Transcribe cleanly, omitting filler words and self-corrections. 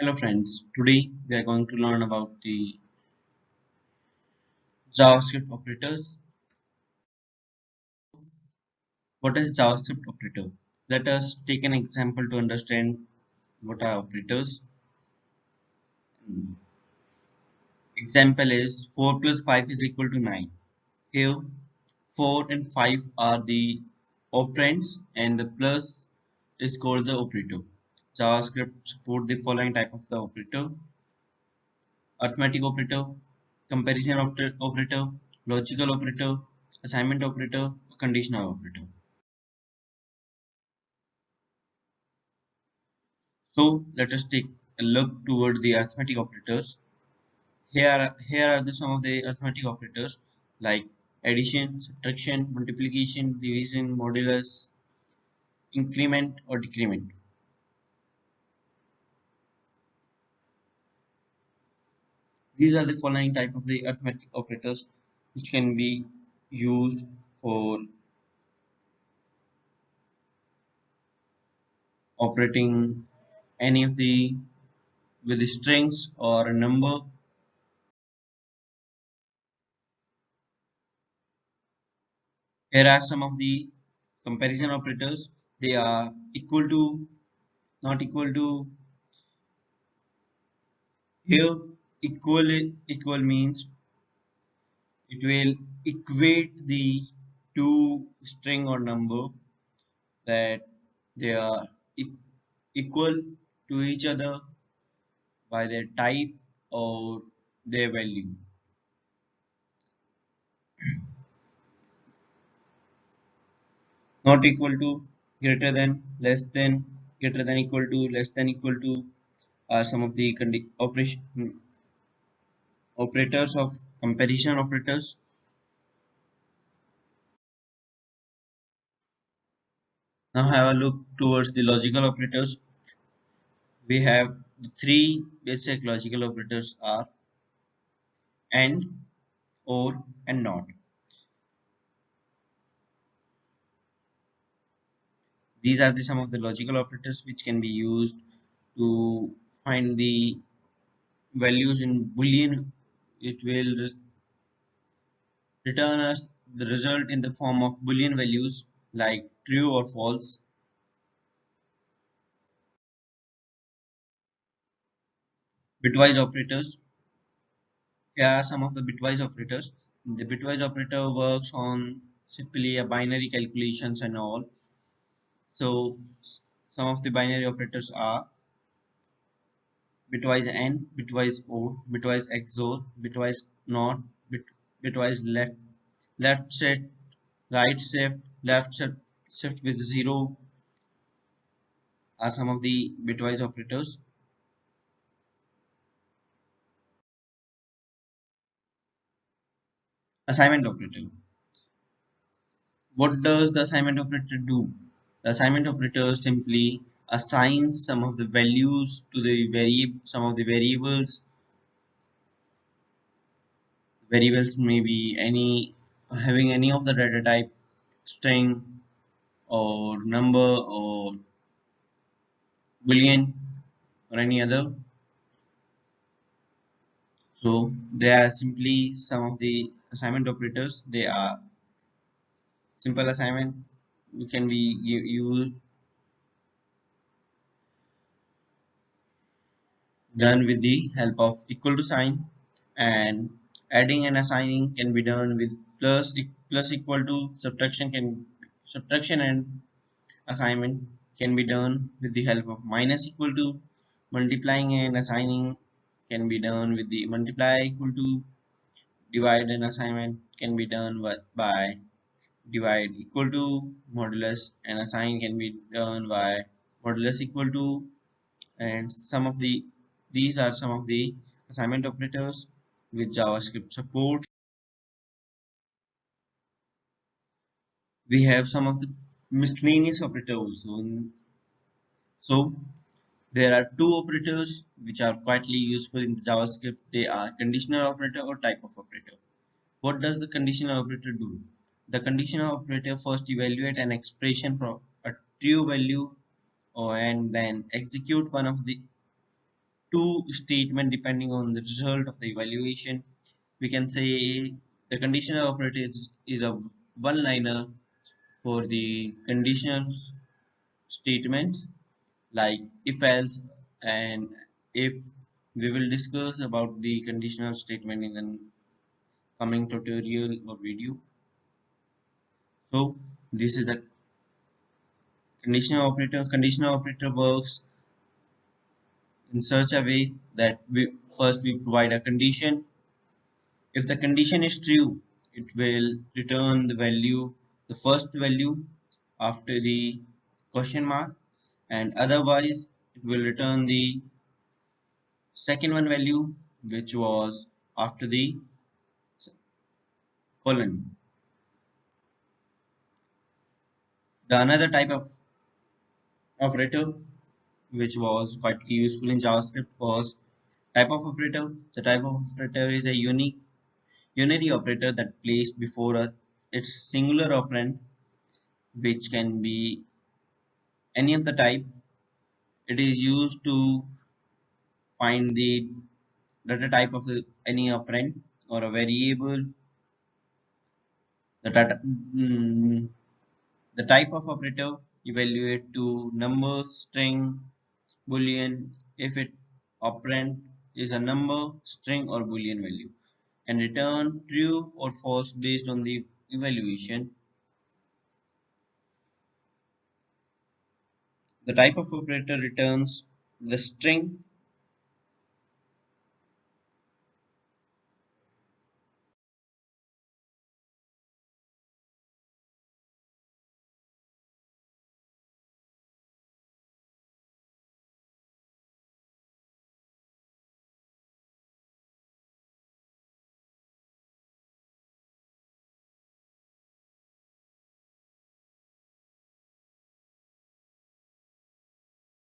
Hello friends, today we are going to learn about the JavaScript operators. What is JavaScript operator? Let us take an example to understand what are operators. Example is 4 plus 5 is equal to 9. Here 4 and 5 are the operands and the plus is called the operator. JavaScript support the following type of the operator: arithmetic operator, comparison operator, logical operator, assignment operator, conditional operator. So let us take a look toward the arithmetic operators. Here are some of the arithmetic operators like addition, subtraction, multiplication, division, modulus, increment or decrement. These are the following type of the arithmetic operators which can be used for operating any of the with the strings or a number. Here are some of the comparison operators. They are equal to, not equal to. Here equal means it will equate the two string or number that they are equal to each other by their type or their value. Not equal to, greater than, less than, greater than equal to, less than equal to are some of the operators of comparison operators. Now have a look towards the logical operators. We have the three basic logical operators are AND, OR and NOT. These are some of the logical operators which can be used to find the values in Boolean. It will return us the result in the form of Boolean values like true or false. Bitwise operators. Here are some of the bitwise operators. The bitwise operator works on simply a binary calculations and all. So some of the binary operators are bitwise AND, bitwise OR, bitwise XOR, bitwise NOT, bitwise left shift, right shift, shift with 0 are some of the bitwise operators. Assignment operator. What does the assignment operator do? The assignment operator simply assigns some of the values to the some of the variables. Variables may be any having any of the data type, string or number or boolean or any other. So they are simply some of the assignment operators. They are simple assignment. You can be you done with the help of equal to sign, and adding and assigning can be done with plus equal to. Subtraction and assignment can be done with the help of minus equal to. Multiplying and assigning can be done with the multiply equal to. Divide and assignment can be done by divide equal to. Modulus and assign can be done by modulus equal to. And some of these are some of the assignment operators with JavaScript support. We have some of the miscellaneous operators also. So there are two operators which are quietly useful in JavaScript. They are conditional operator or type of operator. What does the conditional operator do? The conditional operator first evaluate an expression from a true value and then execute one of the two statement depending on the result of the evaluation. We can say the conditional operator is a one-liner for the conditional statements like if else and if. We will discuss about the conditional statement in the coming tutorial or video. So this is the conditional operator. Conditional operator works in such a way that we provide a condition. If the condition is true, it will return the value, the first value after the question mark, and otherwise it will return the second one value which was after the colon. The another type of operator which was quite useful in JavaScript was type of operator. The type of operator is a unique unary operator that placed before its singular operand, which can be any of the type. It is used to find the data type of any operand or a variable. The data, the type of operator evaluate to number, string, boolean if it operand is a number, string, or boolean value, and return true or false based on the evaluation. The type of operator returns the string